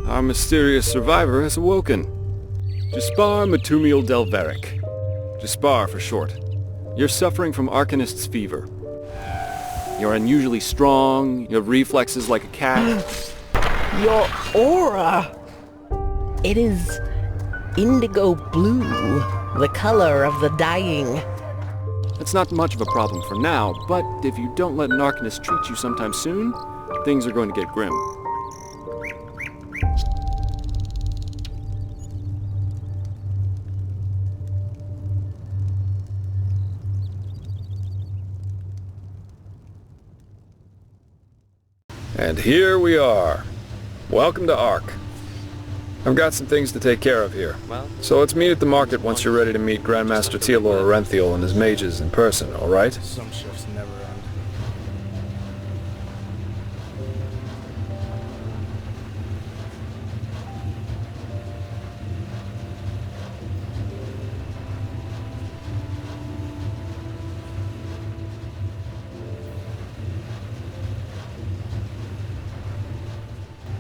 our mysterious survivor has awoken. Jaspar Matumiel Delveric. Jaspar for short. You're suffering from Arcanist's fever. You're unusually strong, you have reflexes like a cat. Your aura! It is indigo blue, the color of the dying. It's not much of a problem for now, but if you don't let an Arcanist treat you sometime soon, things are going to get grim. And here we are. Welcome to Ark. I've got some things to take care of here. So let's meet at the market once you're ready to meet Grandmaster Tealor Arenthiel and his mages in person, alright? Some shifts never end.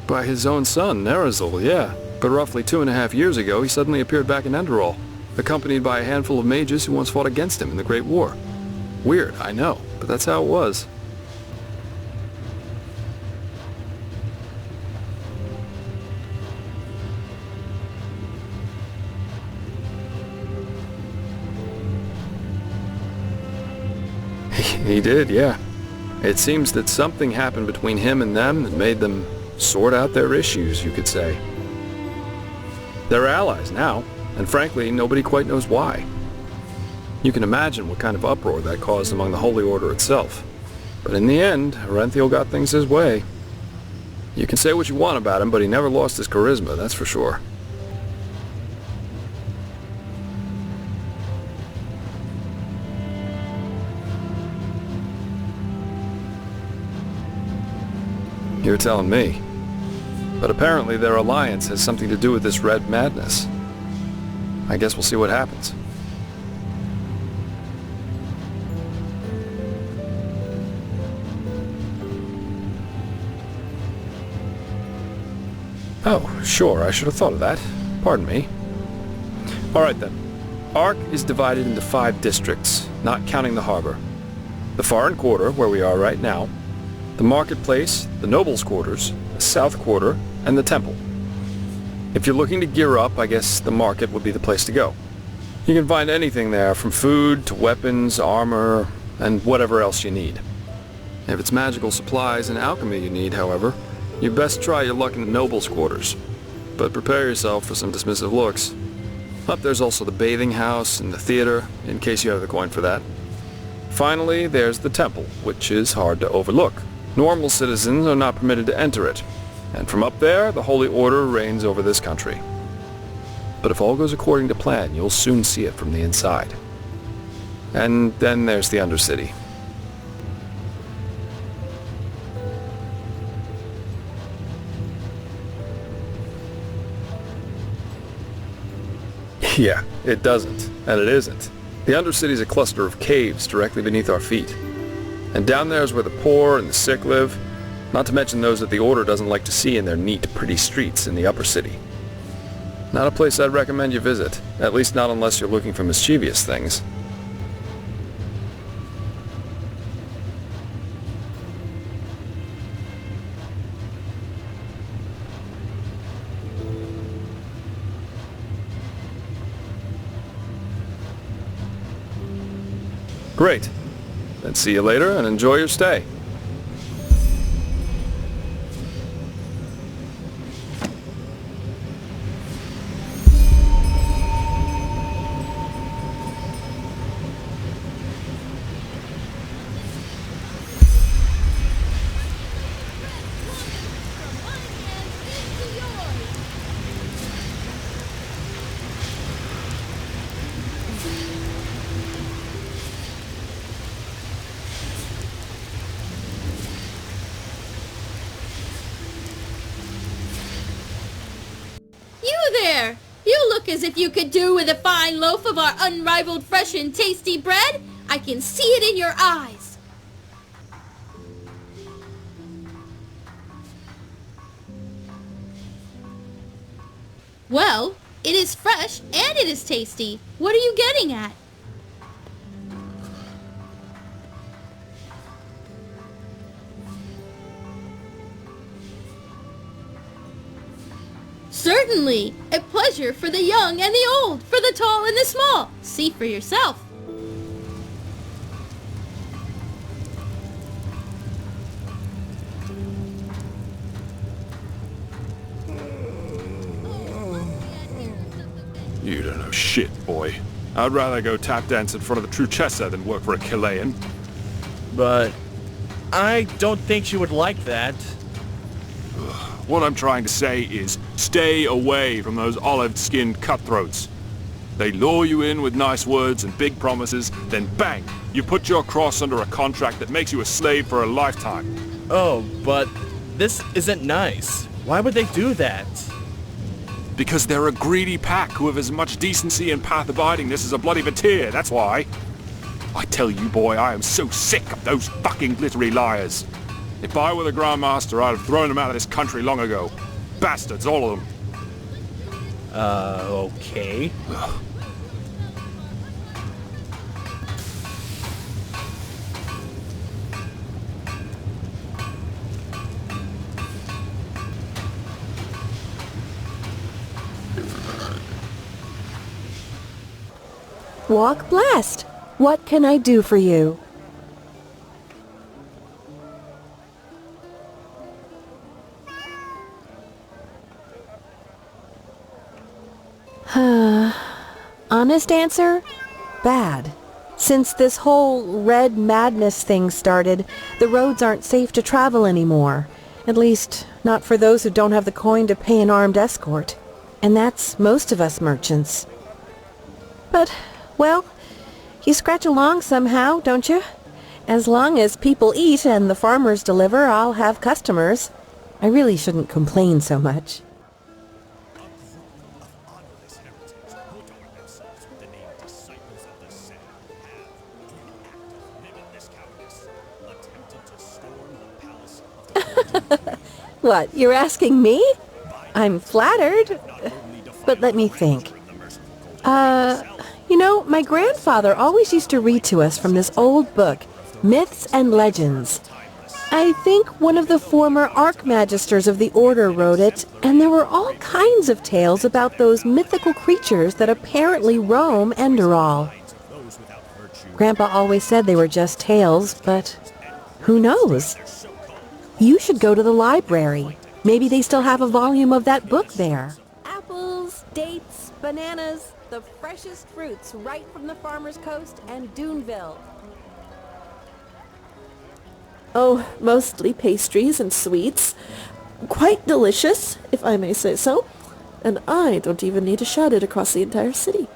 By his own son, Nerizal, yeah. But roughly 2.5 years ago, he suddenly appeared back in Enderal, accompanied by a handful of mages who once fought against him in the Great War. Weird, I know, but that's how it was. He did, yeah. It seems that something happened between him and them that made them sort out their issues, you could say. They're allies now, and frankly, nobody quite knows why. You can imagine what kind of uproar that caused among the Holy Order itself. But in the end, Arenthiel got things his way. You can say what you want about him, but he never lost his charisma, that's for sure. You're telling me. But apparently their alliance has something to do with this red madness. I guess we'll see what happens. Oh, sure, I should have thought of that. Pardon me. Alright then. Ark is divided into 5 districts, not counting the harbor. The Foreign Quarter, where we are right now, the Marketplace, the Nobles' Quarters, the South Quarter, and the Temple. If you're looking to gear up, I guess the market would be the place to go. You can find anything there, from food to weapons, armor, and whatever else you need. If it's magical supplies and alchemy you need, however, you best try your luck in the Nobles' Quarters. But prepare yourself for some dismissive looks. Up there's also the bathing house and the theater, in case you have the coin for that. Finally, there's the Temple, which is hard to overlook. Normal citizens are not permitted to enter it, and from up there, the Holy Order reigns over this country. But if all goes according to plan, you'll soon see it from the inside. And then there's the Undercity. Yeah, it doesn't, and it isn't. The Undercity's a cluster of caves directly beneath our feet. And down there is where the poor and the sick live, not to mention those that the Order doesn't like to see in their neat, pretty streets in the upper city. Not a place I'd recommend you visit, at least not unless you're looking for mischievous things. Great. Then see you later and enjoy your stay. There! You look as if you could do with a fine loaf of our unrivaled fresh and tasty bread. I can see it in your eyes. Well, it is fresh and it is tasty. What are you getting at? Certainly! A pleasure for the young and the old, for the tall and the small. See for yourself. You don't know shit, boy. I'd rather go tap dance in front of the Truchessa than work for a Chilean. But I don't think she would like that. What I'm trying to say is, stay away from those olive-skinned cutthroats. They lure you in with nice words and big promises, then bang, you put your cross under a contract that makes you a slave for a lifetime. Oh, but this isn't nice. Why would they do that? Because they're a greedy pack who have as much decency and path-abidingness as a bloody Vatir, that's why. I tell you, boy, I am so sick of those fucking glittery liars. If I were the Grand Master, I'd have thrown them out of this country long ago. Bastards, all of them. Okay. Walk blessed. What can I do for you? Honest answer? Bad. Since this whole red madness thing started, the roads aren't safe to travel anymore. At least, not for those who don't have the coin to pay an armed escort. And that's most of us merchants. But, well, you scratch along somehow, don't you? As long as people eat and the farmers deliver, I'll have customers. I really shouldn't complain so much. What, you're asking me? I'm flattered. But let me think. You know, my grandfather always used to read to us from this old book, Myths and Legends. I think one of the former Archmagisters of the Order wrote it, and there were all kinds of tales about those mythical creatures that apparently roam Enderal. Grandpa always said they were just tales, but who knows? You should go to the library. Maybe they still have a volume of that book there. Apples, dates, bananas, the freshest fruits right from the Farmer's Coast and Duneville. Oh, mostly pastries and sweets. Quite delicious, if I may say so. And I don't even need to shout it across the entire city.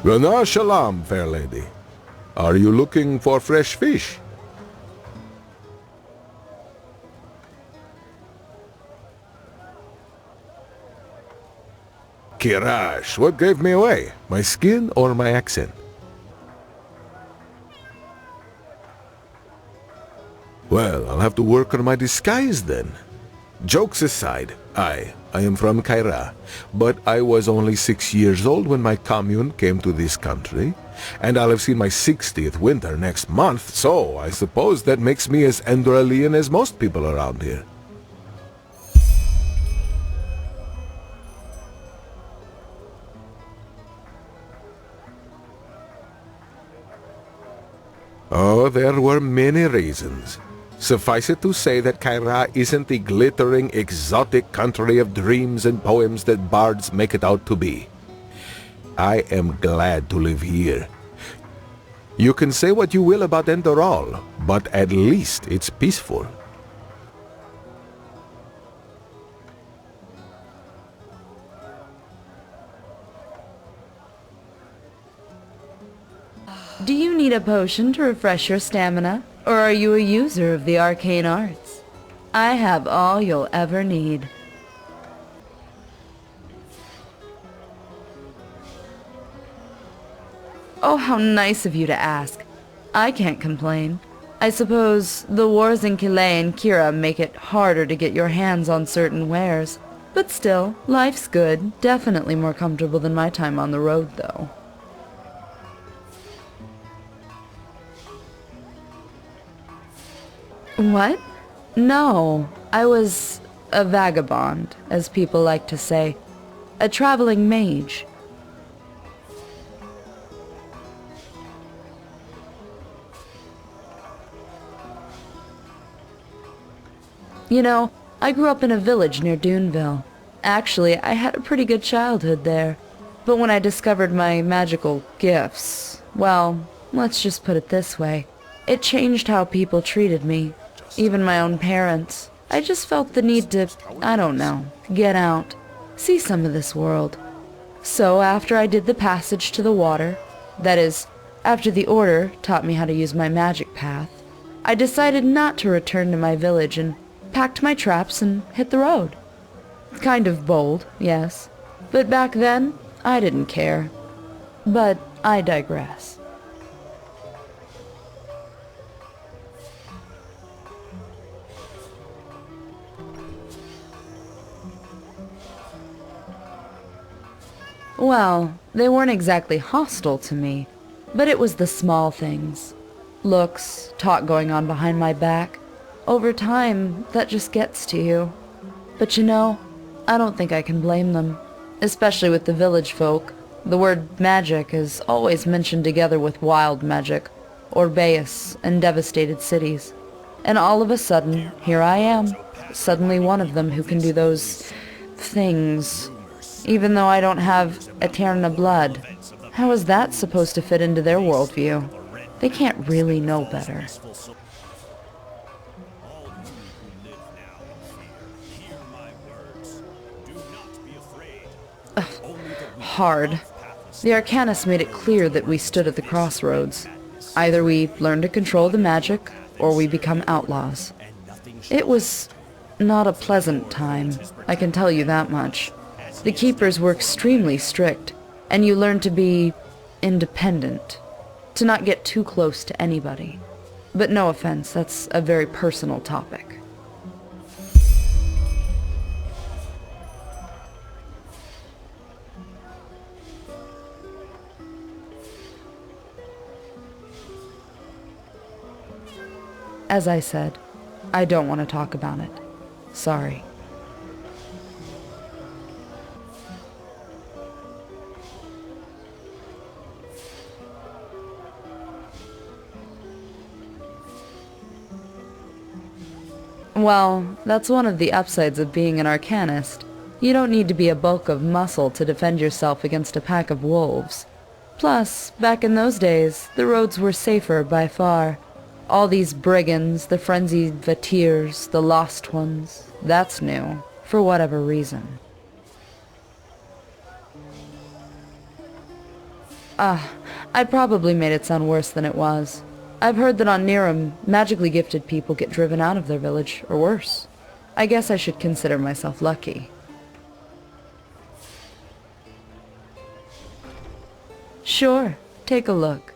Rana Shalom, fair lady. Are you looking for fresh fish? Kirash, what gave me away? My skin or my accent? Well, I'll have to work on my disguise then. Jokes aside, I am from Kaira, but I was only 6 years old when my commune came to this country, and I'll have seen my 60th winter next month, so I suppose that makes me as Enderalian as most people around here. Oh, there were many reasons. Suffice it to say that Kaira isn't the glittering, exotic country of dreams and poems that bards make it out to be. I am glad to live here. You can say what you will about Enderal, but at least it's peaceful. Do you need a potion to refresh your stamina, or are you a user of the arcane arts? I have all you'll ever need. Oh, how nice of you to ask. I can't complain. I suppose the wars in Kilay and Kira make it harder to get your hands on certain wares. But still, life's good. Definitely more comfortable than my time on the road, though. What? No, I was a vagabond, as people like to say. A traveling mage. You know, I grew up in a village near Duneville. Actually, I had a pretty good childhood there. But when I discovered my magical gifts, well, let's just put it this way. It changed how people treated me. Even my own parents. I just felt the need to, I don't know, get out. See some of this world. So after I did the passage to the water, that is, after the Order taught me how to use my magic path, I decided not to return to my village and packed my traps and hit the road. Kind of bold, yes. But back then, I didn't care. But I digress. Well, they weren't exactly hostile to me, but it was the small things. Looks, talk going on behind my back. Over time, that just gets to you. But you know, I don't think I can blame them. Especially with the village folk. The word magic is always mentioned together with wild magic, Orbeus, and devastated cities. And all of a sudden, here I am, suddenly one of them who can do those things. Even though I don't have Eterna blood. How is that supposed to fit into their worldview? They can't really know better. Hard. The Arcanist made it clear that we stood at the crossroads. Either we learn to control the magic, or we become outlaws. It was not a pleasant time, I can tell you that much. The keepers were extremely strict, and you learn to be independent, to not get too close to anybody. But no offense, that's a very personal topic. As I said, I don't want to talk about it. Sorry. Well, that's one of the upsides of being an Arcanist. You don't need to be a bulk of muscle to defend yourself against a pack of wolves. Plus, back in those days, the roads were safer by far. All these brigands, the frenzied Vatirs, the lost ones, that's new, for whatever reason. I probably made it sound worse than it was. I've heard that on Nehrim, magically gifted people get driven out of their village, or worse. I guess I should consider myself lucky. Sure, take a look.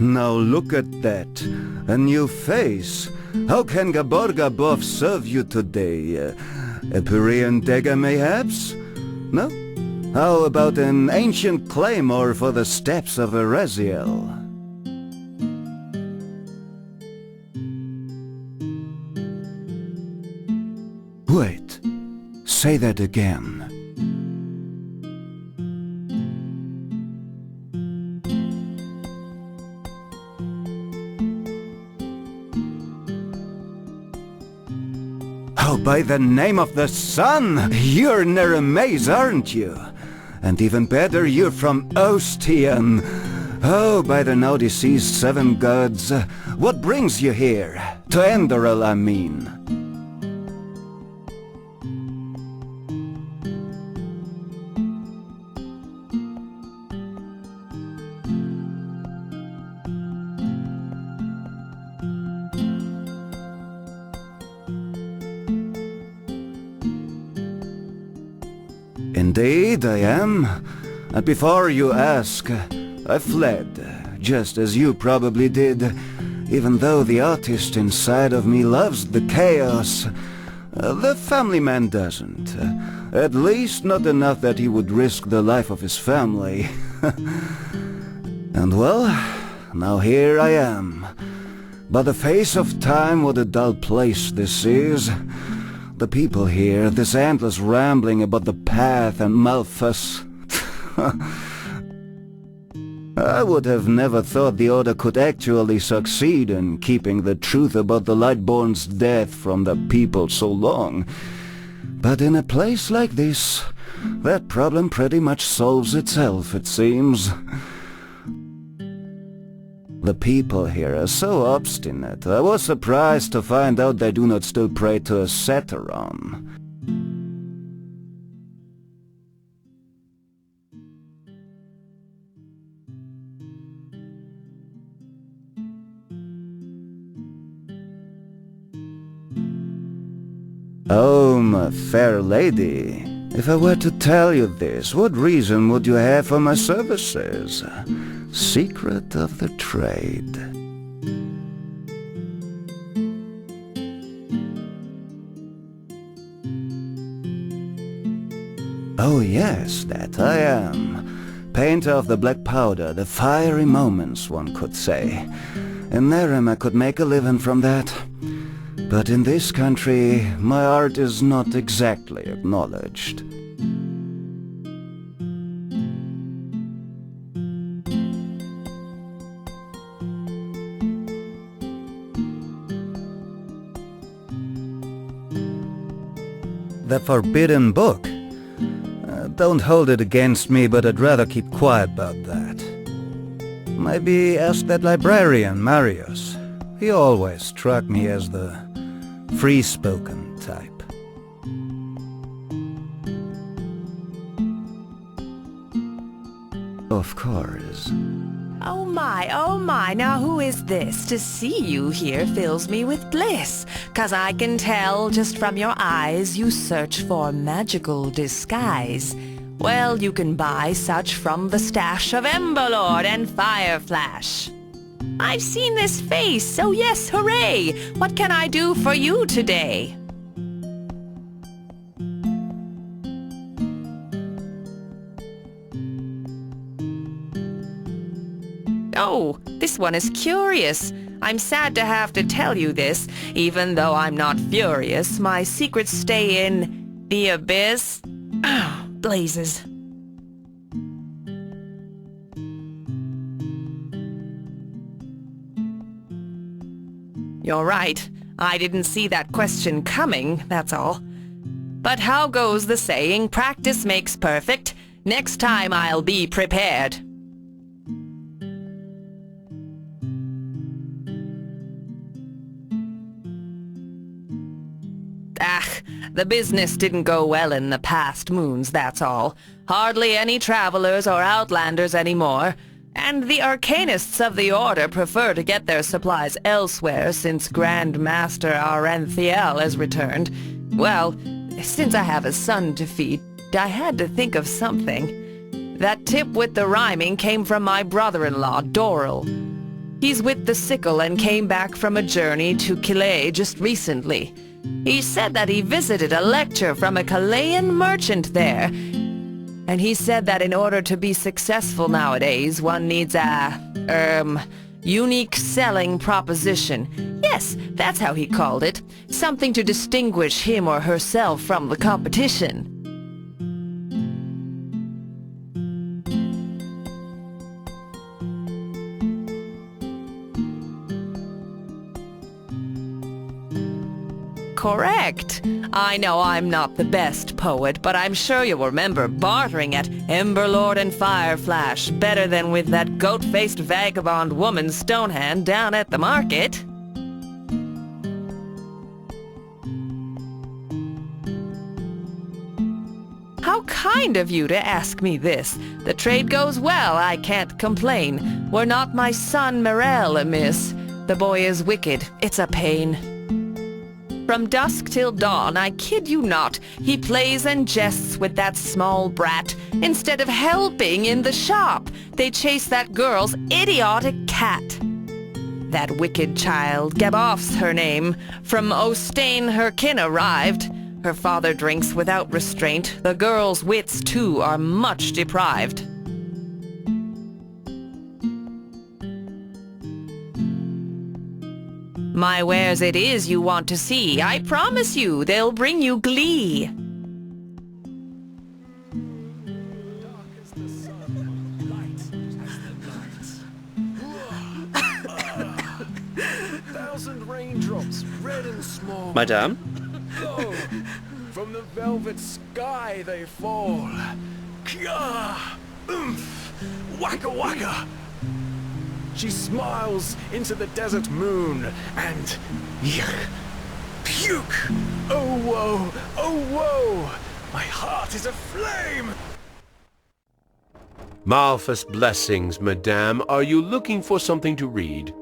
Now look at that. A new face. How can Gaboff serve you today? A Pyrean dagger, mayhaps? No? How about an ancient claymore for the steps of Eraziel? Wait. Say that again. Oh, by the name of the sun! You're Nehrimese, aren't you? And even better, you're from Ostian. Oh, by the now deceased seven gods. What brings you here? To Enderal, I mean. Indeed, I am. And before you ask, I fled, just as you probably did, even though the artist inside of me loves the chaos. The family man doesn't. At least not enough that he would risk the life of his family. And well, now here I am. By the face of time, what a dull place this is. The people here, this endless rambling about the path and Malthus. I would have never thought the Order could actually succeed in keeping the truth about the Lightborn's death from the people so long. But in a place like this, that problem pretty much solves itself, it seems. The people here are so obstinate. I was surprised to find out they do not still pray to a Satyron. Oh, my fair lady, if I were to tell you this, what reason would you have for my services? Secret of the trade. Oh yes, that I am. Painter of the black powder, the fiery moments, one could say. In Nehrim I could make a living from that. But in this country, my art is not exactly acknowledged. The forbidden book? Don't hold it against me, but I'd rather keep quiet about that. Maybe ask that librarian, Marius. He always struck me as the free-spoken type. Of course. Oh my, now who is this? To see you here fills me with bliss, 'cause I can tell just from your eyes you search for magical disguise. Well, you can buy such from the stash of Emberlord and Fireflash. I've seen this face, so yes, hooray! What can I do for you today? Oh, this one is curious. I'm sad to have to tell you this. Even though I'm not furious, my secrets stay in the abyss. Oh, blazes. You're right. I didn't see that question coming, that's all. But how goes the saying, practice makes perfect? Next time I'll be prepared. The business didn't go well in the past moons, that's all. Hardly any travelers or outlanders anymore. And the arcanists of the Order prefer to get their supplies elsewhere since Grand Master Arenthiel has returned. Well, since I have a son to feed, I had to think of something. That tip with the rhyming came from my brother-in-law, Doral. He's with the sickle and came back from a journey to Calais just recently. He said that he visited a lecture from a Chilean merchant there. And he said that in order to be successful nowadays, one needs a, unique selling proposition. Yes, that's how he called it. Something to distinguish him or herself from the competition. Correct. I know I'm not the best poet, but I'm sure you'll remember bartering at Emberlord and Fireflash better than with that goat-faced vagabond woman Stonehand down at the market. How kind of you to ask me this. The trade goes well, I can't complain. Were not my son Mirel amiss. The boy is wicked, it's a pain. From dusk till dawn, I kid you not, he plays and jests with that small brat. Instead of helping in the shop, they chase that girl's idiotic cat. That wicked child, Gaboff's her name, from Ostain her kin arrived. Her father drinks without restraint, the girl's wits too are much deprived. My wares it is you want to see. I promise you, they'll bring you glee. Thousand raindrops, red and small. Madame? Oh, from the velvet sky they fall. Kya! Oomph! Waka waka! She smiles into the desert moon and... Yuck! Puke! Oh woe! Oh woe! My heart is aflame! Malphus blessings, madame. Are you looking for something to read?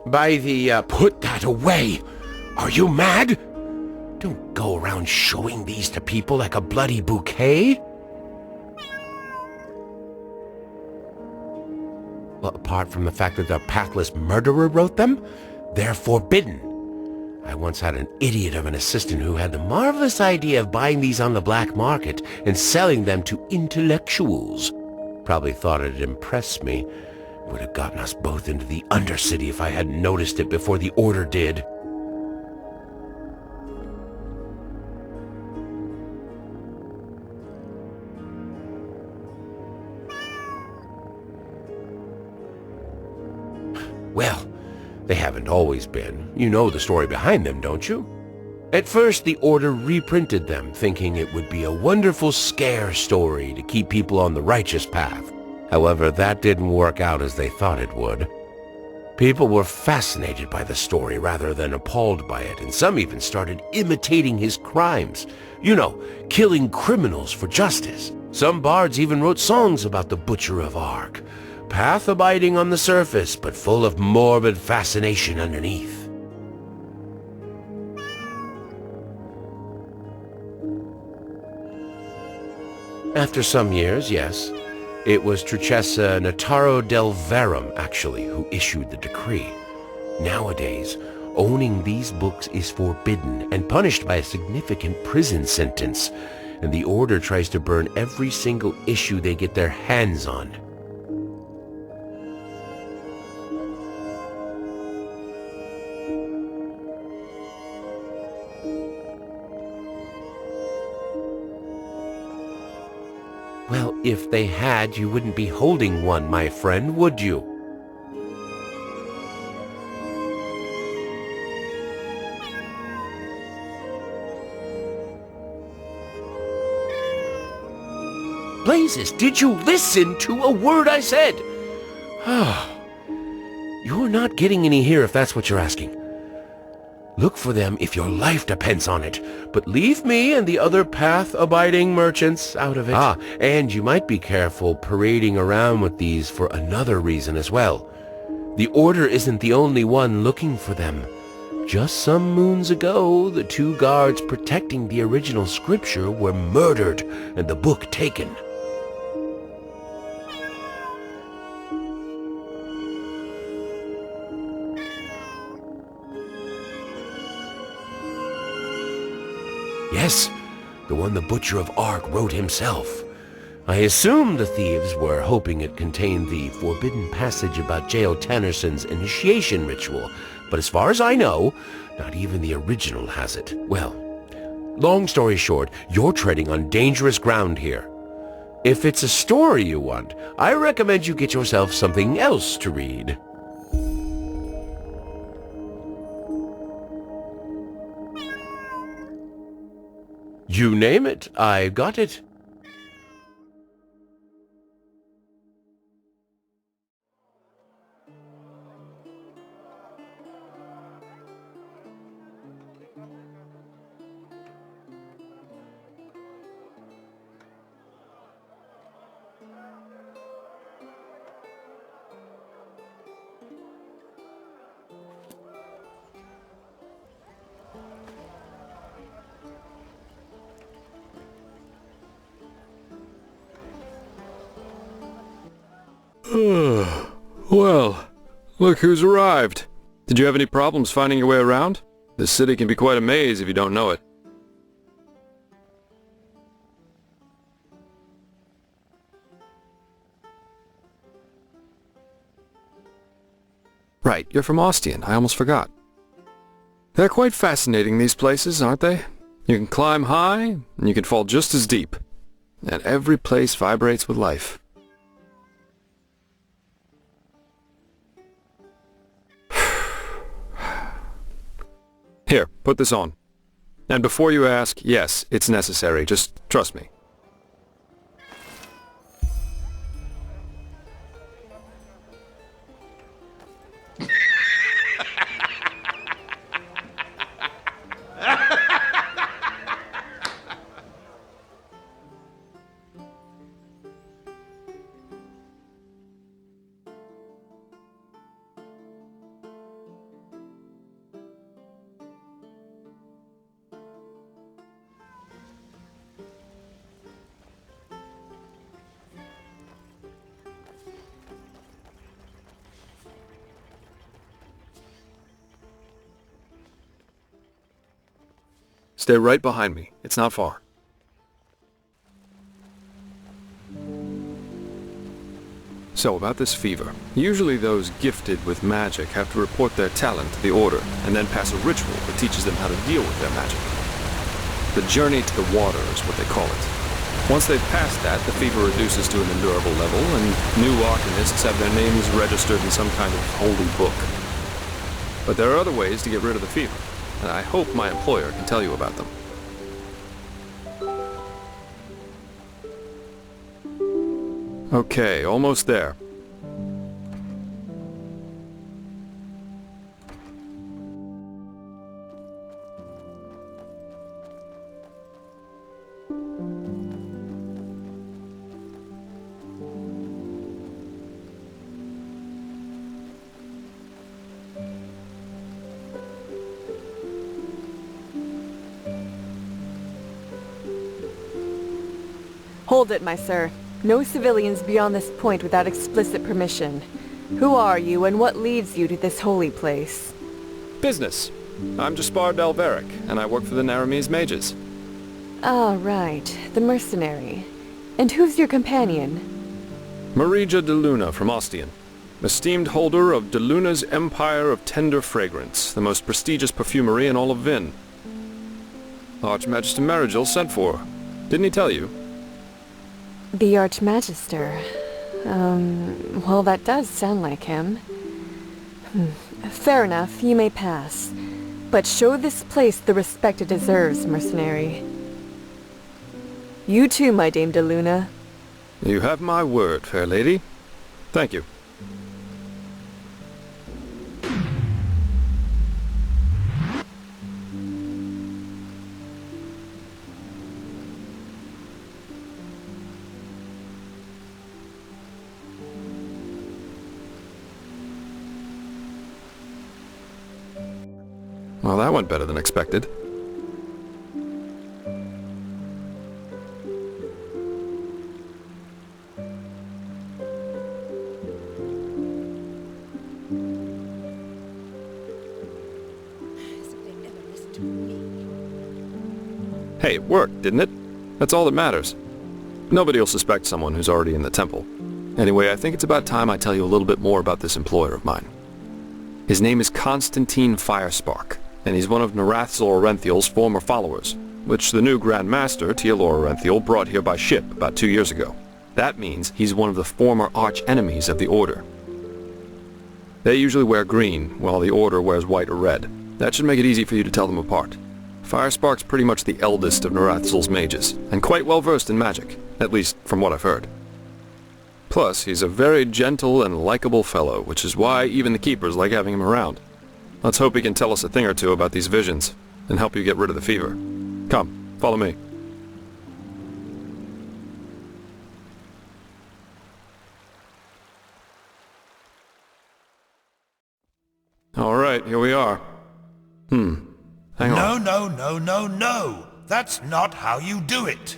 By the, put that away! Are you mad? Don't go around showing these to people like a bloody bouquet. Well, apart from the fact that the pathless murderer wrote them, they're forbidden. I once had an idiot of an assistant who had the marvelous idea of buying these on the black market and selling them to intellectuals. Probably thought it'd impress me. Would have gotten us both into the Undercity if I hadn't noticed it before the Order did. Well, they haven't always been. You know the story behind them, don't you? At first, the Order reprinted them, thinking it would be a wonderful scare story to keep people on the righteous path. However, that didn't work out as they thought it would. People were fascinated by the story rather than appalled by it, and some even started imitating his crimes. You know, killing criminals for justice. Some bards even wrote songs about the Butcher of Ark. Path-abiding on the surface, but full of morbid fascination underneath. After some years, yes. It was Truchessa Nataro del Verum, actually, who issued the decree. Nowadays, owning these books is forbidden and punished by a significant prison sentence, and the Order tries to burn every single issue they get their hands on. Well, if they had, you wouldn't be holding one, my friend, would you? Blazes, did you listen to a word I said? You're not getting any here if that's what you're asking. Look for them if your life depends on it, but leave me and the other path-abiding merchants out of it. And you might be careful parading around with these for another reason as well. The Order isn't the only one looking for them. Just some moons ago, the 2 guards protecting the original scripture were murdered and the book taken. Yes, the one the Butcher of Ark wrote himself. I assume the thieves were hoping it contained the forbidden passage about Jael Tannerson's initiation ritual, but as far as I know, not even the original has it. Well, long story short, you're treading on dangerous ground here. If it's a story you want, I recommend you get yourself something else to read. You name it, I got it. Well, look who's arrived. Did you have any problems finding your way around? This city can be quite a maze if you don't know it. Right, you're from Ostian. I almost forgot. They're quite fascinating, these places, aren't they? You can climb high, and you can fall just as deep. And every place vibrates with life. Here, put this on. And before you ask, yes, it's necessary. Just trust me. Stay right behind me. It's not far. So, about this fever. Usually those gifted with magic have to report their talent to the Order, and then pass a ritual that teaches them how to deal with their magic. The journey to the water is what they call it. Once they've passed that, the fever reduces to an endurable level, and new Arcanists have their names registered in some kind of holy book. But there are other ways to get rid of the fever, and I hope my employer can tell you about them. Okay, almost there. Hold it, my sir. No civilians beyond this point without explicit permission. Who are you, and what leads you to this holy place? Business. I'm Jaspar Delveric, and I work for the Nehrimese mages. Ah, right. The mercenary. And who's your companion? Marija de Luna from Ostian. Esteemed holder of de Luna's Empire of Tender Fragrance, the most prestigious perfumery in all of Vin. Archmagister Marigil sent for her. Didn't he tell you? The Archmagister. Well, that does sound like him. Fair enough, you may pass. But show this place the respect it deserves, mercenary. You too, my Dame de Luna. You have my word, fair lady. Thank you. Well, that went better than expected. Hey, it worked, didn't it? That's all that matters. Nobody will suspect someone who's already in the temple. Anyway, I think it's about time I tell you a little bit more about this employer of mine. His name is Constantine Firespark, and he's one of Narathzil Orenthiel's former followers, which the new Grand Master, Tealor Orenthiel, brought here by ship about 2 years ago. That means he's one of the former arch-enemies of the Order. They usually wear green, while the Order wears white or red. That should make it easy for you to tell them apart. Firespark's pretty much the eldest of Narathzil's mages, and quite well versed in magic, at least from what I've heard. Plus, he's a very gentle and likable fellow, which is why even the Keepers like having him around. Let's hope he can tell us a thing or two about these visions, and help you get rid of the fever. Come, follow me. All right, here we are. Hang on. No. That's not how you do it.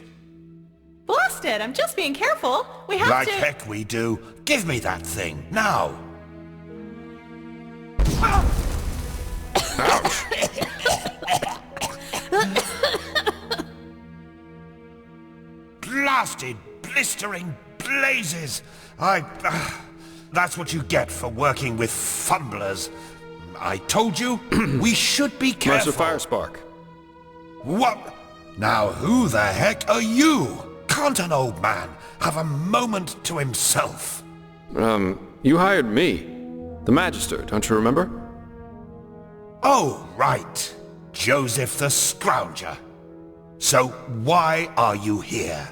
Bless busted. I'm just being careful. We have Like to... heck we do. Give me that thing, now. Ouch. Blasted, blistering blazes. That's what you get for working with fumblers. I told you, we should be careful. Mercer Firespark. What? Now who the heck are you? Can't an old man have a moment to himself? You hired me. The Magister, don't you remember? Oh, right. Joseph the Scrounger. So why are you here?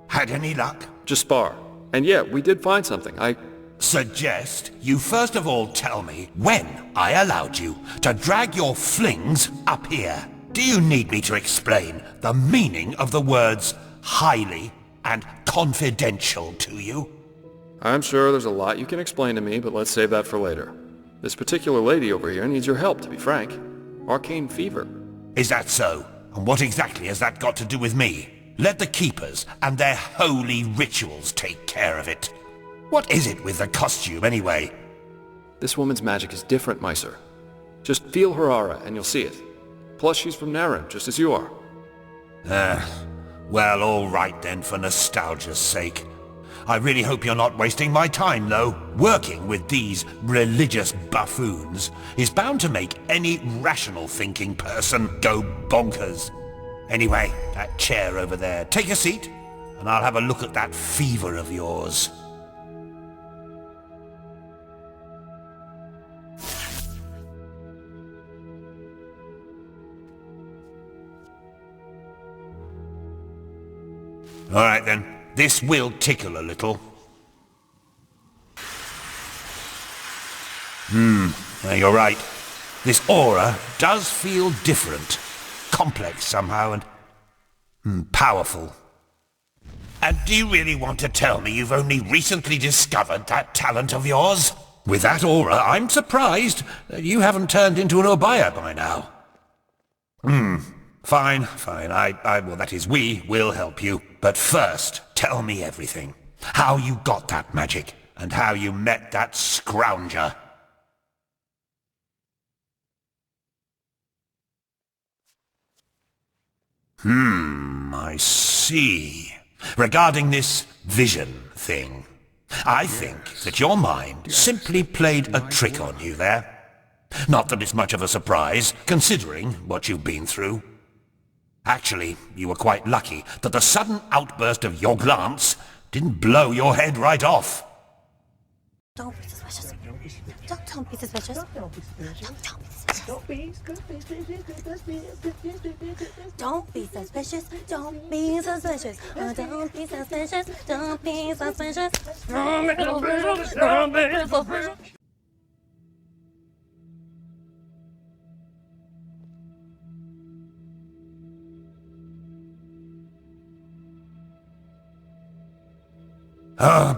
Had any luck? Just spar. And yeah, we did find something. I suggest you first of all tell me when I allowed you to drag your flings up here. Do you need me to explain the meaning of the words highly and confidential to you? I'm sure there's a lot you can explain to me, but let's save that for later. This particular lady over here needs your help, to be frank. Arcane Fever. Is that so? And what exactly has that got to do with me? Let the Keepers and their holy rituals take care of it. What is it with the costume, anyway? This woman's magic is different, Miser. Just feel her aura, and you'll see it. Plus, she's from Nehrim, just as you are. Well, all right then, for nostalgia's sake. I really hope you're not wasting my time, though. Working with these religious buffoons is bound to make any rational thinking person go bonkers. Anyway, that chair over there. Take a seat, and I'll have a look at that fever of yours. All right then, this will tickle a little. You're right. This aura does feel different. Complex somehow and powerful. And do you really want to tell me you've only recently discovered that talent of yours? With that aura, I'm surprised that you haven't turned into an Obaya by now. Fine. Well, that is, we will help you. But first, tell me everything. How you got that magic, and how you met that scrounger. I see. Regarding this vision thing, I think that your mind simply played a trick on you there. Not that it's much of a surprise, considering what you've been through. Actually, you were quite lucky that the sudden outburst of your glance didn't blow your head right off. Don't be suspicious. Don't be suspicious. Don't be suspicious. Don't be suspicious. Don't be suspicious. Don't be suspicious. Don't be suspicious. Don't be suspicious.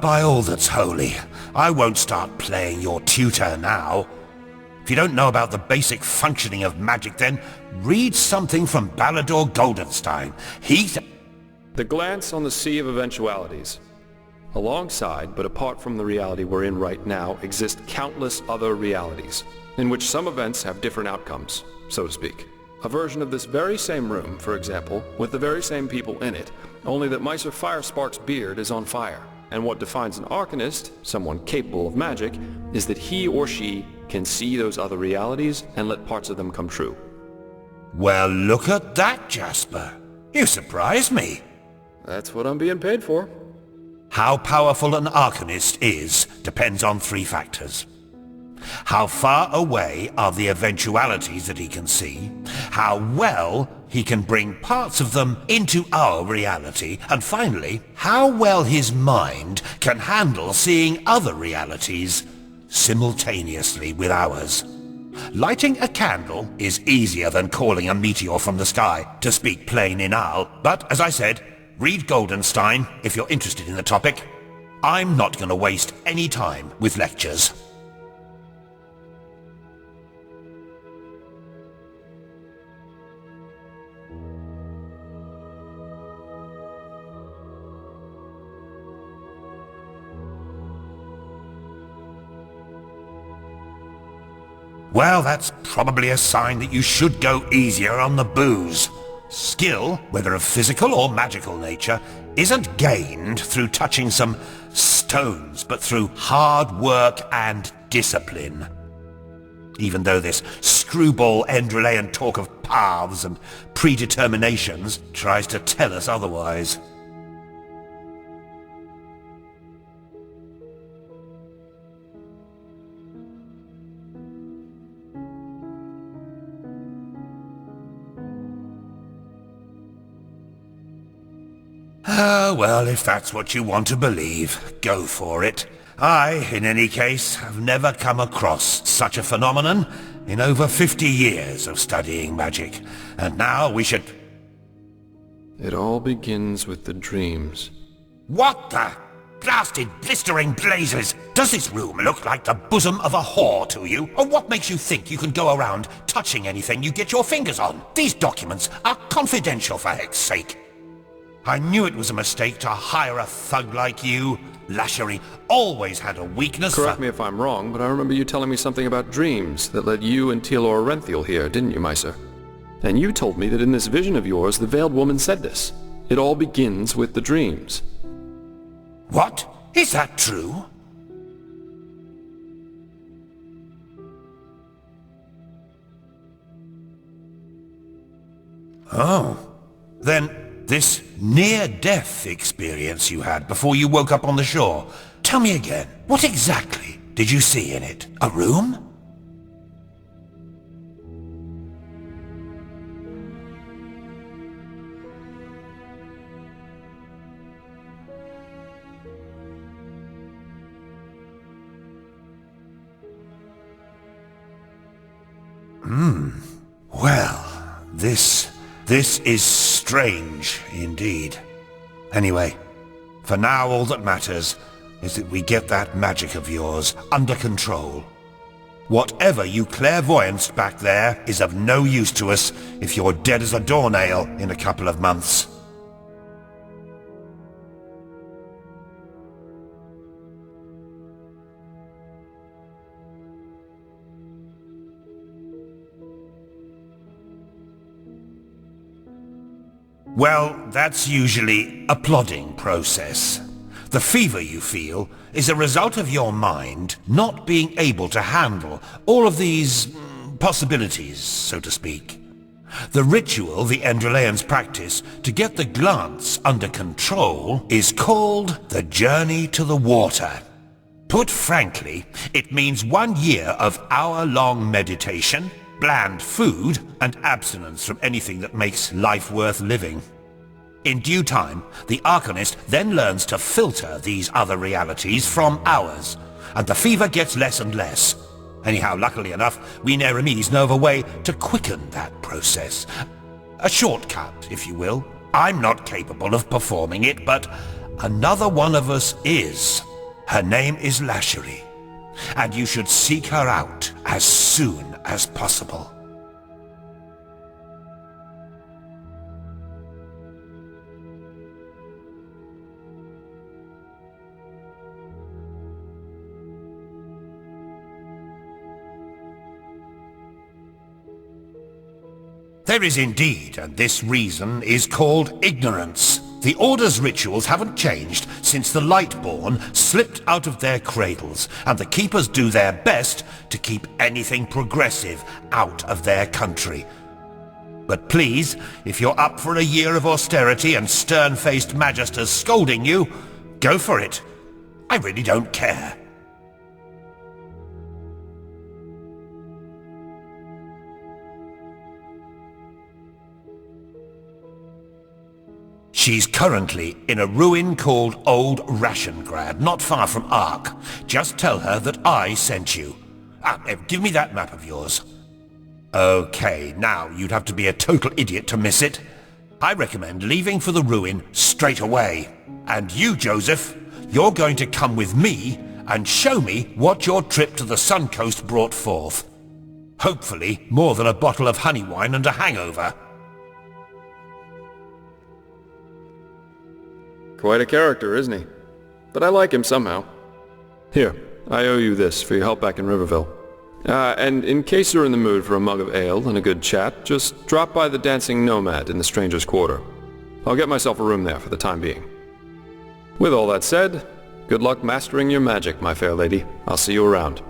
By all that's holy, I won't start playing your tutor now. If you don't know about the basic functioning of magic, then read something from Ballador Goldenstein. The glance on the sea of eventualities. Alongside, but apart from the reality we're in right now, exist countless other realities, in which some events have different outcomes, so to speak. A version of this very same room, for example, with the very same people in it, only that Miser Firespark's beard is on fire. And what defines an Arcanist, someone capable of magic, is that he or she can see those other realities and let parts of them come true. Well, look at that, Jasper. You surprised me. That's what I'm being paid for. How powerful an Arcanist is depends on 3 factors. How far away are the eventualities that he can see, how well he can bring parts of them into our reality, and finally, how well his mind can handle seeing other realities simultaneously with ours. Lighting a candle is easier than calling a meteor from the sky, to speak plain inal, but as I said, read Goldenstein if you're interested in the topic. I'm not going to waste any time with lectures. Well, that's probably a sign that you should go easier on the booze. Skill, whether of physical or magical nature, isn't gained through touching some stones, but through hard work and discipline. Even though this screwball Enderalian talk of paths and predeterminations tries to tell us otherwise. Well, if that's what you want to believe, go for it. I, in any case, have never come across such a phenomenon in over 50 years of studying magic. And now we should... It all begins with the dreams. What the blasted blistering blazes? Does this room look like the bosom of a whore to you? Or what makes you think you can go around touching anything you get your fingers on? These documents are confidential, for heck's sake. I knew it was a mistake to hire a thug like you. Lashery always had a weakness Correct me if I'm wrong, but I remember you telling me something about dreams that led you and Tealor Renthiel here, didn't you, my sir? And you told me that in this vision of yours, the Veiled Woman said this. It all begins with the dreams. What? Is that true? Oh. Then... this near-death experience you had before you woke up on the shore. Tell me again, what exactly did you see in it? A room? Well, this is strange indeed. Anyway, for now all that matters is that we get that magic of yours under control. Whatever you clairvoyanced back there is of no use to us if you're dead as a doornail in a couple of months. Well, that's usually a plodding process. The fever you feel is a result of your mind not being able to handle all of these possibilities, so to speak. The ritual the Enderalians practice to get the glance under control is called the Journey to the Water. Put frankly, it means 1 year of hour-long meditation, bland food, and abstinence from anything that makes life worth living. In due time, the Arcanist then learns to filter these other realities from ours, and the fever gets less and less. Anyhow, luckily enough, we Nehrimese know of a way to quicken that process. A shortcut, if you will. I'm not capable of performing it, but another one of us is. Her name is Lashery, and you should seek her out as soon as possible. There is indeed, and this reason is called ignorance. The Order's rituals haven't changed since the Lightborn slipped out of their cradles, and the Keepers do their best to keep anything progressive out of their country. But please, if you're up for a year of austerity and stern-faced magisters scolding you, go for it. I really don't care. She's currently in a ruin called Old Rashengrad, not far from Ark. Just tell her that I sent you. Give me that map of yours. Okay, now you'd have to be a total idiot to miss it. I recommend leaving for the ruin straight away. And you, Joseph, you're going to come with me and show me what your trip to the Sun Coast brought forth. Hopefully more than a bottle of honey wine and a hangover. Quite a character, isn't he? But I like him somehow. Here, I owe you this for your help back in Riverville. And in case you're in the mood for a mug of ale and a good chat, just drop by the Dancing Nomad in the Stranger's Quarter. I'll get myself a room there for the time being. With all that said, good luck mastering your magic, my fair lady. I'll see you around.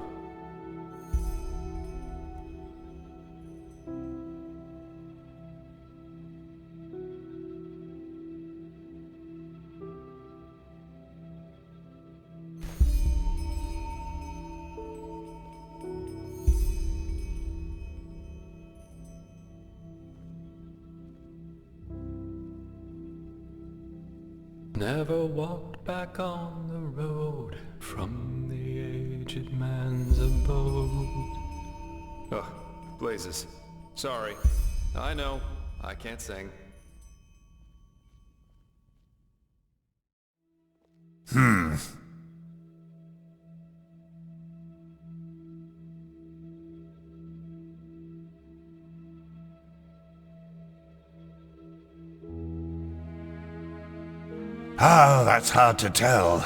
Never walked back on the road from the aged man's abode. Ugh, blazes. Sorry. I know, I can't sing. Ah, that's hard to tell.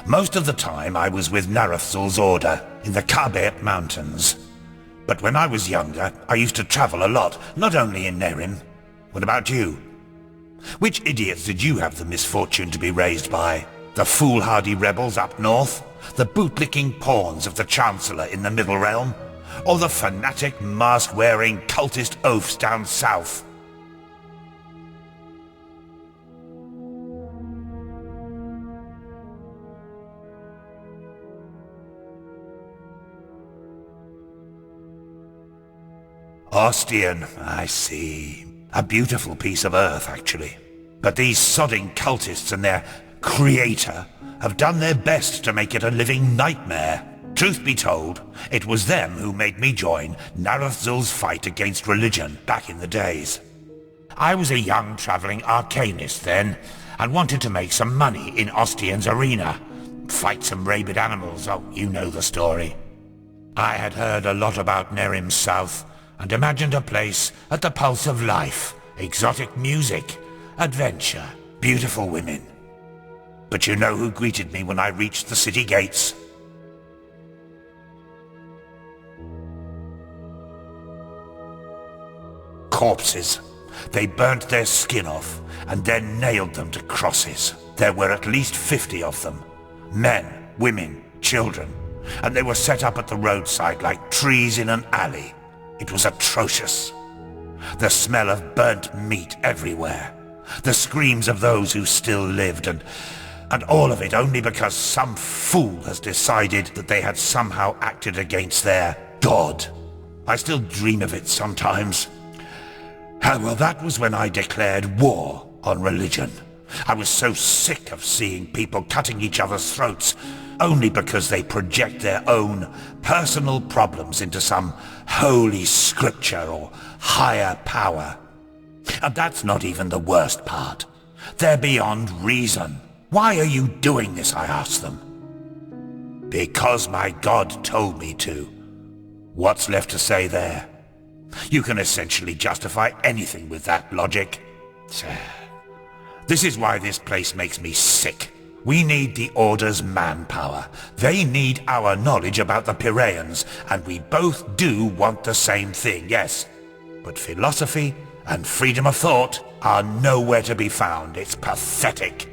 Most of the time I was with Nehrimese order in the Gaboff Mountains. But when I was younger, I used to travel a lot, not only in Nehrim. What about you? Which idiots did you have the misfortune to be raised by? The foolhardy rebels up north? The bootlicking pawns of the Chancellor in the Middle Realm? Or the fanatic mask-wearing cultist oafs down south? Ostian, I see. A beautiful piece of earth, actually. But these sodding cultists and their creator have done their best to make it a living nightmare. Truth be told, it was them who made me join Nehrimese's fight against religion back in the days. I was a young traveling arcanist then, and wanted to make some money in Ostian's arena. Fight some rabid animals, oh, you know the story. I had heard a lot about Nehrim South, and imagined a place at the pulse of life, exotic music, adventure, beautiful women. But you know who greeted me when I reached the city gates? Corpses. They burnt their skin off, and then nailed them to crosses. There were at least 50 of them. Men, women, children. And they were set up at the roadside like trees in an alley. It was atrocious. The smell of burnt meat everywhere. The screams of those who still lived, and all of it only because some fool has decided that they had somehow acted against their god. I still dream of it sometimes. Well, that was when I declared war on religion. I was so sick of seeing people cutting each other's throats only because they project their own personal problems into some holy scripture or higher power. And that's not even the worst part. They're beyond reason. Why are you doing this, I ask them. Because my God told me to. What's left to say there? You can essentially justify anything with that logic. This is why this place makes me sick. We need the Order's manpower. They need our knowledge about the Piraeans, and we both do want the same thing, yes. But philosophy and freedom of thought are nowhere to be found. It's pathetic.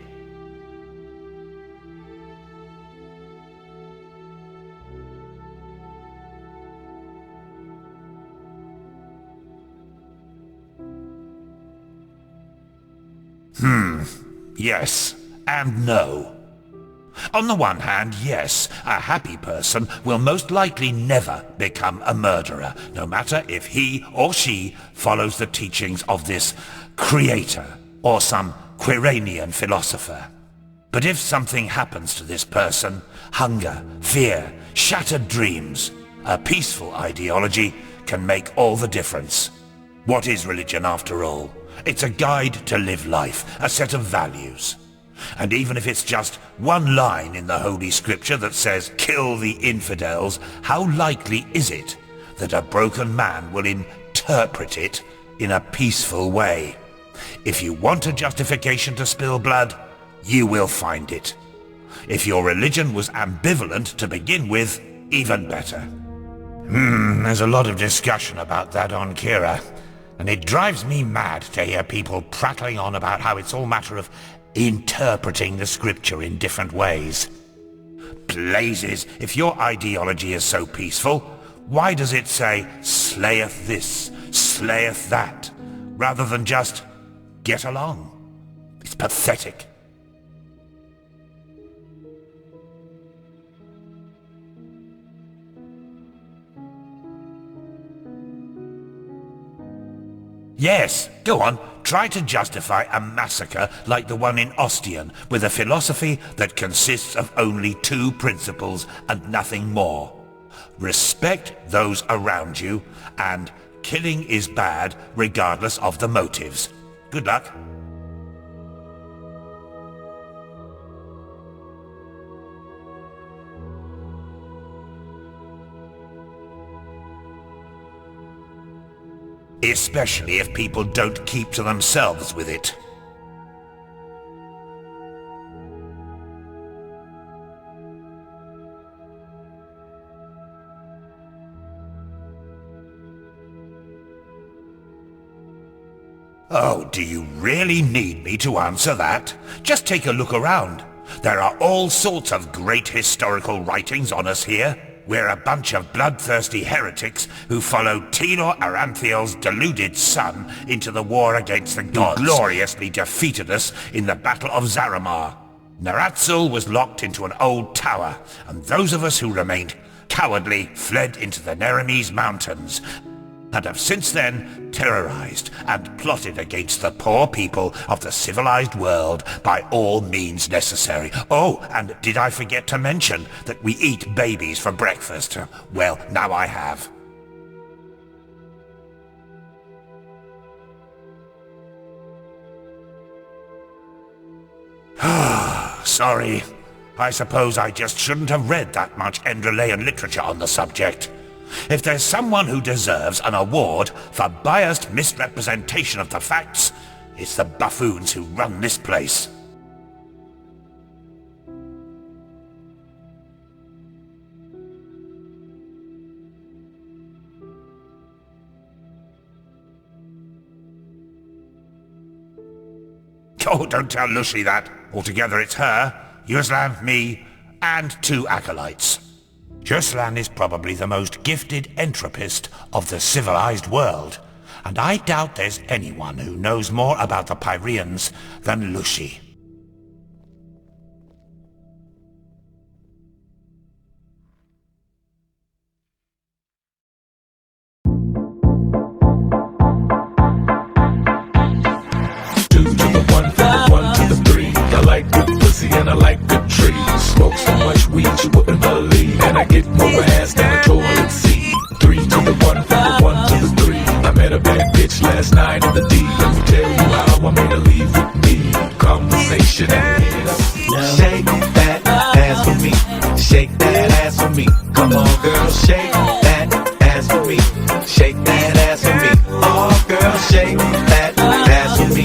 Yes. And no. On the one hand, yes, a happy person will most likely never become a murderer, no matter if he or she follows the teachings of this creator or some Quiranian philosopher. But if something happens to this person, hunger, fear, shattered dreams, a peaceful ideology can make all the difference. What is religion after all? It's a guide to live life, a set of values. And even if it's just one line in the Holy Scripture that says, kill the infidels, how likely is it that a broken man will interpret it in a peaceful way? If you want a justification to spill blood, you will find it. If your religion was ambivalent to begin with, even better. There's a lot of discussion about that on Kira, and it drives me mad to hear people prattling on about how it's all a matter of interpreting the scripture in different ways. Blazes, if your ideology is so peaceful, why does it say, slayeth this, slayeth that, rather than just, get along? It's pathetic. Yes, go on. Try to justify a massacre like the one in Ostian with a philosophy that consists of only two principles and nothing more. Respect those around you, and killing is bad regardless of the motives. Good luck. Especially if people don't keep to themselves with it. Oh, do you really need me to answer that? Just take a look around. There are all sorts of great historical writings on us here. We're a bunch of bloodthirsty heretics who followed Tenor Aranthiel's deluded son into the war against the gods, who gloriously defeated us in the Battle of Zaramar. Naratzul was locked into an old tower, and those of us who remained cowardly fled into the Nehrimese mountains, and have since then terrorized and plotted against the poor people of the civilized world by all means necessary. Oh, and did I forget to mention that we eat babies for breakfast? Well, now I have. Sorry. I suppose I just shouldn't have read that much Enderalian literature on the subject. If there's someone who deserves an award for biased misrepresentation of the facts, it's the buffoons who run this place. Oh, don't tell Lushi that. Altogether it's her, Yuslan, me, and 2 acolytes. Yuslan is probably the most gifted entropist of the civilized world, and I doubt there's anyone who knows more about the Pyreans than Lushi. I like good pussy and I like good trees. Smoke so much weed you wouldn't believe, and I get more ass than a toilet seat. 3 to the 1, from the 1 to the 3. I met a bad bitch last night in the D. Let me tell you how I made her leave with me. Conversation and shake that ass for me. Shake that ass for me. Come on, girl, shake that ass for me. Shake that ass for me. Oh, girl, shake that ass for me.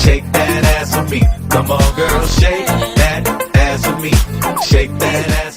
Shake that ass for me. Come on, girl, shake that ass for me. Shake that ass.